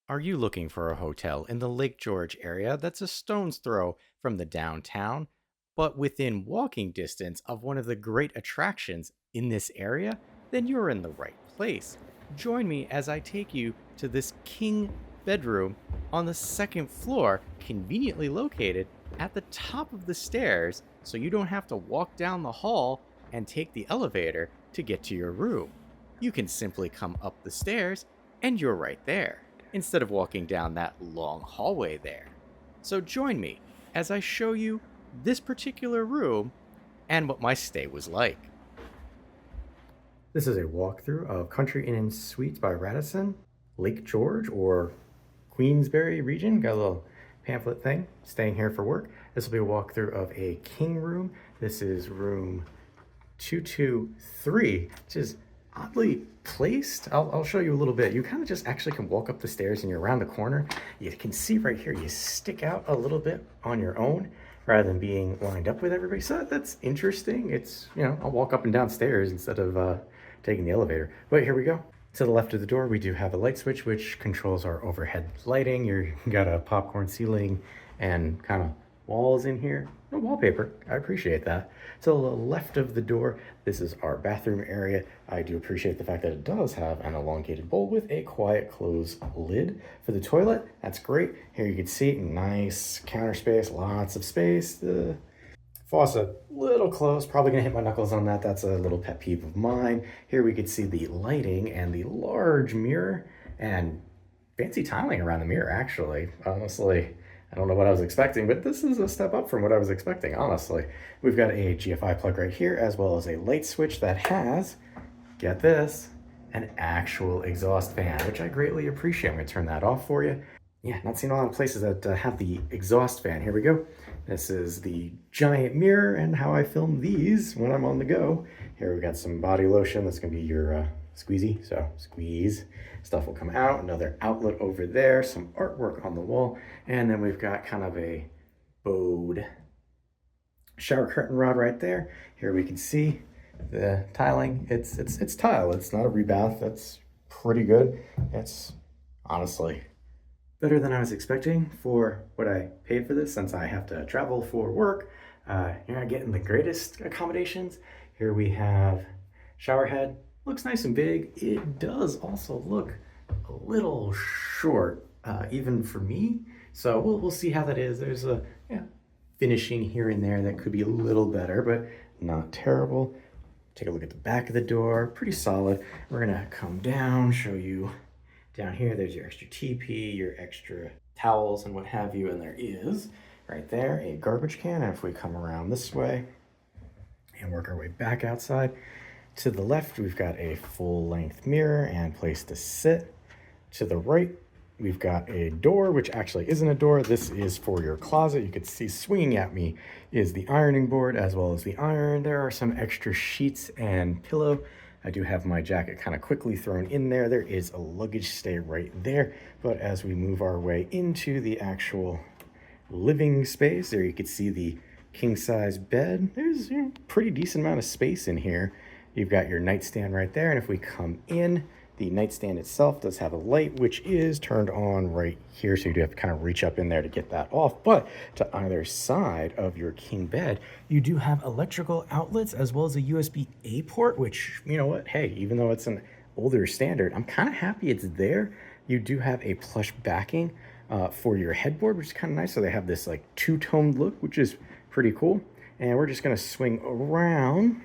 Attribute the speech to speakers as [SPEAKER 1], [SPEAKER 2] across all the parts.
[SPEAKER 1] Are you looking for a hotel in the Lake George area that's a stone's throw from the downtown, but within walking distance of one of the great attractions in this area? Then you're in the right place. Join me as I take you to this king bedroom on the second floor, conveniently located at the top of the stairs, so you don't have to walk down the hall and take the elevator to get to your room. You can simply come up the stairs and you're right there, instead of walking down that long hallway there. So join me as I show you this particular room and what my stay was like. This is a walkthrough of Country Inn Suites by Radisson, Lake George or Queensbury region. Got a little pamphlet thing, staying here for work. This will be a walkthrough of a king room. This is room 223, which is oddly placed. I'll show you a little bit. You kind of just actually can walk up the stairs and you're around the corner. You can see right here, you stick out a little bit on your own rather than being lined up with everybody. So that's interesting. It's, I'll walk up and down stairs instead of taking the elevator. But here we go. To the left of the door, we do have a light switch, which controls our overhead lighting. You got a popcorn ceiling and kind of walls in here. No wallpaper. I appreciate that. To the left of the door, this is our bathroom area. I do appreciate the fact that it does have an elongated bowl with a quiet close lid for the toilet. That's great. Here you can see nice counter space, lots of space. The faucet, little close, probably gonna hit my knuckles on that. That's a little pet peeve of mine. Here we could see the lighting and the large mirror and fancy tiling around the mirror, actually. Honestly, I don't know what I was expecting, but this is a step up from what I was expecting, honestly. We've got a GFI plug right here, as well as a light switch that has, get this, an actual exhaust fan, which I greatly appreciate. I'm gonna turn that off for you. Yeah, not seen a lot of places that have the exhaust fan. Here we go. This is the giant mirror and how I film these when I'm on the go. Here we got some body lotion. That's gonna be your squeezy, so squeeze. Stuff will come out. Another outlet over there, some artwork on the wall, and then we've got kind of a bowed shower curtain rod right there. Here we can see the tiling. It's tile. It's not a rebath. That's pretty good. It's honestly better than I was expecting for what I paid for this, since I have to travel for work. You're not getting the greatest accommodations. Here we have shower head. Looks nice and big. It does also look a little short, even for me. So we'll see how that is. There's a finishing here and there that could be a little better, but not terrible. Take a look at the back of the door. Pretty solid. We're gonna come down, show you down here. There's your extra TP, your extra towels and what have you, and there is right there a garbage can. And if we come around this way and work our way back outside, to the left, we've got a full-length mirror and place to sit. To the right, we've got a door, which actually isn't a door. This is for your closet. You can see swinging at me is the ironing board as well as the iron. There are some extra sheets and pillow. I do have my jacket kind of quickly thrown in there. There is a luggage stay right there. But as we move our way into the actual living space, there you can see the king-size bed. There's a pretty decent amount of space in here. You've got your nightstand right there, and if we come in, the nightstand itself does have a light, which is turned on right here, so you do have to kind of reach up in there to get that off. But to either side of your king bed, you do have electrical outlets as well as a USB-A port, which, you know what, hey, even though it's an older standard, I'm kind of happy it's there. You do have a plush backing for your headboard, which is kind of nice. So they have this like two-toned look, which is pretty cool. And we're just gonna swing around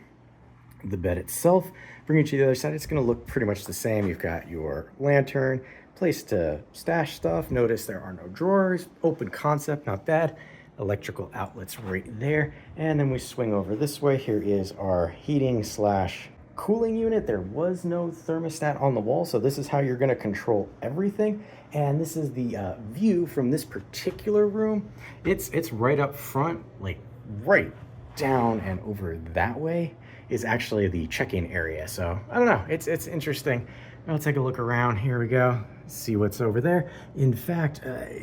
[SPEAKER 1] the bed itself, bring it to the other side. It's going to look pretty much the same. You've got your lantern, place to stash stuff. Notice there are no drawers. Open concept, not bad. Electrical outlets right there. And then we swing over this way. Here is our heating slash cooling unit. There was no thermostat on the wall, so this is how you're going to control everything. And this is the view from this particular room. It's right up front, like right down and over that way is actually the check-in area. So I don't know, it's interesting. I'll take a look around. Here we go, see what's over there. In fact,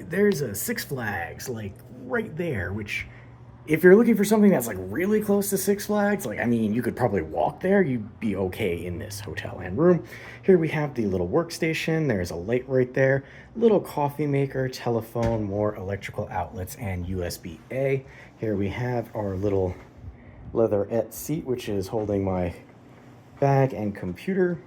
[SPEAKER 1] there's a Six Flags like right there, which If you're looking for something that's like really close to Six Flags, like, I mean, you could probably walk there, you'd be okay in this hotel and room. Here we have the little workstation, there's a light right there, little coffee maker, telephone, more electrical outlets, and USB-A. Here we have our little leatherette seat, which is holding my bag and computer.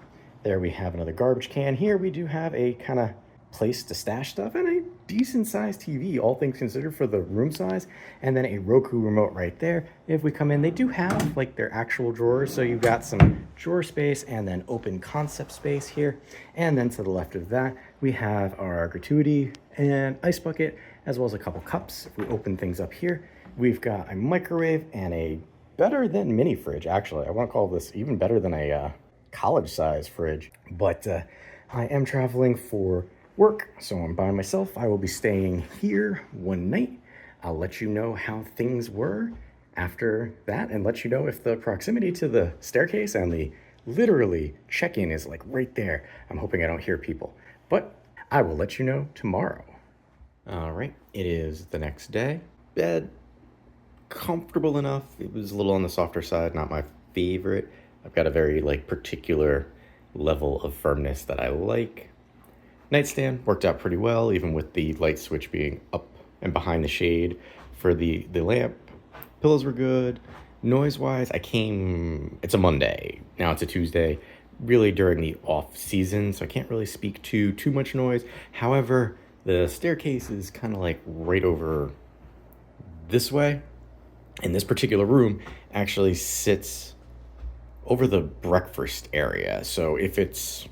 [SPEAKER 1] There we have another garbage can. Here we do have a kind of place to stash stuff and a decent sized TV, all things considered for the room size, and then a Roku remote right there. If we come in, they do have like their actual drawers, so you've got some drawer space and then open concept space here. And then to the left of that, we have our gratuity and ice bucket, as well as a couple cups. If we open things up here, we've got a microwave and a better than mini fridge. Actually, I want to call this even better than a college size fridge. But I am traveling for work, so I'm by myself. I will be staying here one night. I'll let you know how things were after that and let you know if the proximity to the staircase and the literally check-in is like right there. I'm hoping I don't hear people, but I will let you know tomorrow. All right, it is the next day. Bed comfortable enough. It was a little on the softer side, not my favorite. I've got a very like particular level of firmness that I like. Nightstand worked out pretty well, even with the light switch being up and behind the shade for the lamp. Pillows were good. Noise-wise, it's a Monday. Now it's a Tuesday, really during the off season, so I can't really speak to too much noise. However, the staircase is kind of like right over this way. And this particular room actually sits over the breakfast area. So if it's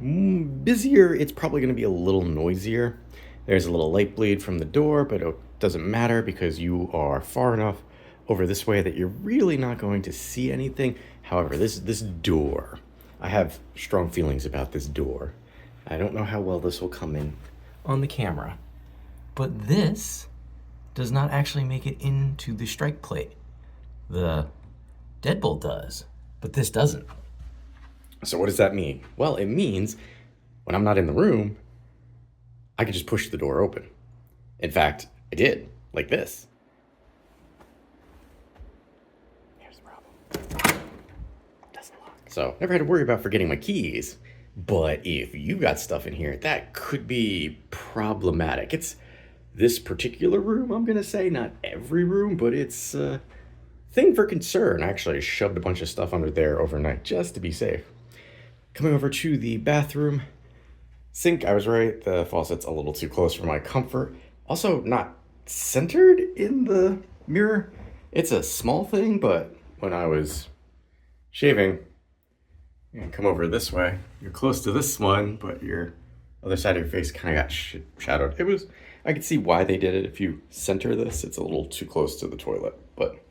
[SPEAKER 1] busier, it's probably going to be a little noisier. There's a little light bleed from the door, but it doesn't matter because you are far enough over this way that you're really not going to see anything. However, this door, I have strong feelings about this door. I don't know how well this will come in on the camera, but this does not actually make it into the strike plate. The deadbolt does, but this doesn't. So what does that mean? Well, it means when I'm not in the room, I can just push the door open. In fact, I did, like this. Here's the problem. Doesn't lock. So never had to worry about forgetting my keys. But if you got stuff in here, that could be problematic. It's this particular room, I'm gonna say, not every room, but it's a thing for concern. I actually shoved a bunch of stuff under there overnight just to be safe. Coming over to the bathroom sink, I was right, the faucet's a little too close for my comfort. Also not centered in the mirror. It's a small thing, but when I was shaving, and come over this way, you're close to this one, but your other side of your face kind of got shadowed. I could see why they did it. If you center this, it's a little too close to the toilet. But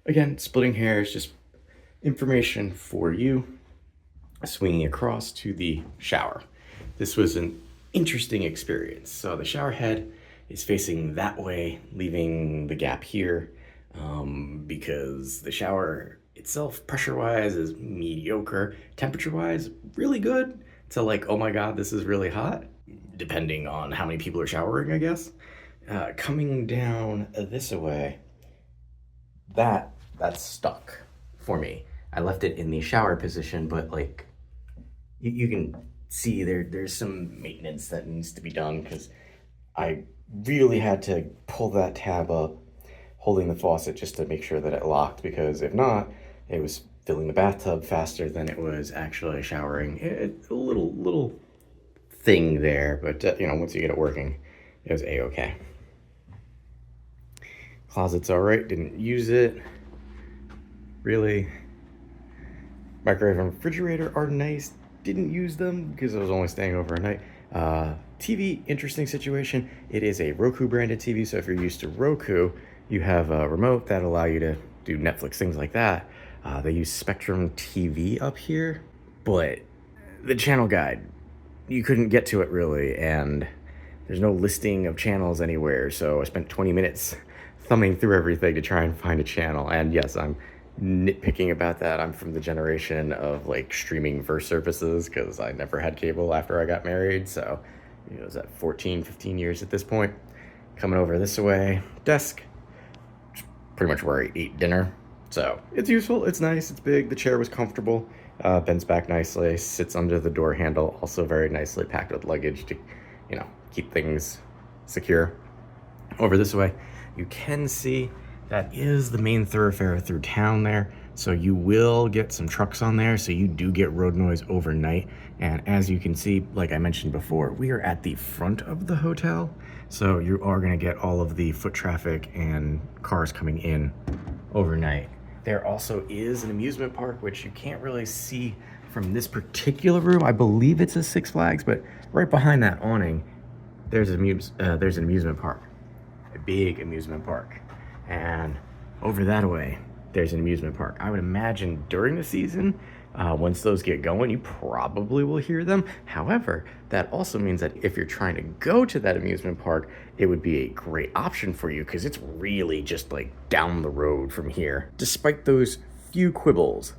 [SPEAKER 1] again, splitting hairs, just information for you. Swinging across to the shower. This was an interesting experience. So the shower head is facing that way, leaving the gap here, because the shower itself, pressure-wise, is mediocre. Temperature-wise, really good to like, oh my God, this is really hot, depending on how many people are showering, I guess. Coming down this way, that's stuck for me. I left it in the shower position, but like, you can see there's some maintenance that needs to be done because I really had to pull that tab up, holding the faucet just to make sure that it locked, because if not, it was filling the bathtub faster than it was actually showering. It's a little thing there, but once you get it working, it was a-okay. Closet's all right, didn't use it, really. Microwave and refrigerator are nice, didn't use them because I was only staying overnight. TV, interesting situation. It is a Roku branded TV, so if you're used to Roku, you have a remote that allow you to do Netflix, things like that. They use Spectrum TV up here, but the channel guide, you couldn't get to it really, and there's no listing of channels anywhere, so I spent 20 minutes thumbing through everything to try and find a channel. And yes, I'm nitpicking about that. I'm from the generation of like streaming verse services because I never had cable after I got married, so it was at 14, 15 years at this point. Coming over this way, desk, pretty much where I ate dinner. So it's useful, it's nice, it's big, the chair was comfortable, bends back nicely, sits under the door handle, also very nicely packed with luggage to, keep things secure. Over this way, you can see that is the main thoroughfare through town there. So you will get some trucks on there, so you do get road noise overnight. And as you can see, like I mentioned before, we are at the front of the hotel. So you are gonna get all of the foot traffic and cars coming in overnight. There also is an amusement park, which you can't really see from this particular room. I believe it's a Six Flags, but right behind that awning, there's an amusement park, a big amusement park. And over that way, there's an amusement park. I would imagine during the season, once those get going, you probably will hear them. However, that also means that if you're trying to go to that amusement park, it would be a great option for you because it's really just like down the road from here. Despite those few quibbles,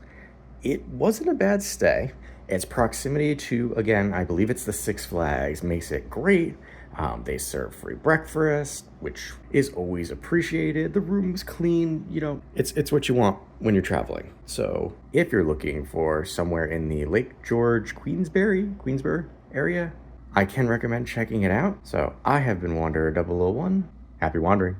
[SPEAKER 1] it wasn't a bad stay. Its proximity to, again, I believe it's the Six Flags, makes it great. They serve free breakfast, which is always appreciated. The room's clean, it's what you want when you're traveling. So if you're looking for somewhere in the Lake George, Queensbury area, I can recommend checking it out. So I have been Wanderer 001. Happy wandering.